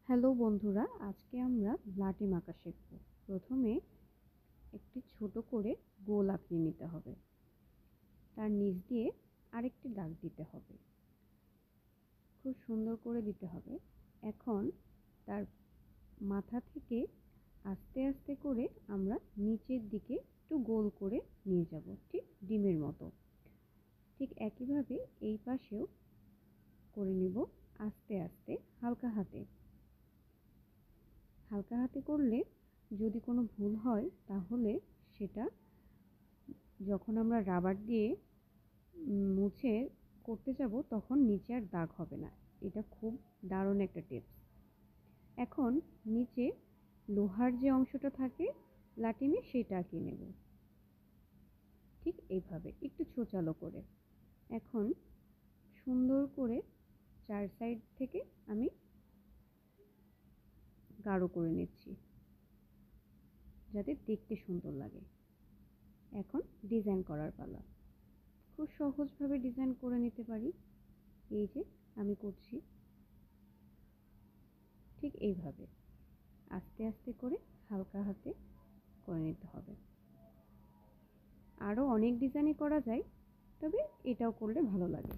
Hello বন্ধুরা, আজকে আমরা লাটিম আঁকা শিখব। প্রথমে একটি ছোট করে গোল আঁকিয়ে নিতে হবে। তার নিচ দিয়ে আরেকটি দাগ দিতে হবে, খুব সুন্দর করে দিতে হবে। এখন তার মাথা থেকে আস্তে আস্তে করে আমরা নিচের দিকে একটু গোল করে নিয়ে যাব, ঠিক ডিমের মতো। ঠিক একইভাবে এই পাশেও করে নিব, আস্তে আস্তে হালকা হাতে। হালকা হাতে করলে যদি কোনো ভুল হয় তাহলে সেটা যখন আমরা রাবার দিয়ে মুছে করতে যাব তখন নিচে আর দাগ হবে না। এটা খুব দারুণ একটা টিপস। এখন নিচে লোহার যে অংশটা থাকে লাটিমে সেটা আঁকিয়ে নেব, ঠিক এইভাবে একটু ছোচালো করে। এখন সুন্দর করে চার সাইড থেকে আমি গাঢ় করে নিচ্ছি যাতে দেখতে সুন্দর লাগে। এখন ডিজাইন করার পালা। খুব সহজভাবে ডিজাইন করে নিতে পারি। এই যে আমি করছি ঠিক এইভাবে আস্তে আস্তে করে হালকা হাতে করে নিতে হবে। আরও অনেক ডিজাইনই করা যায়, তবে এটাও করলে ভালো লাগে।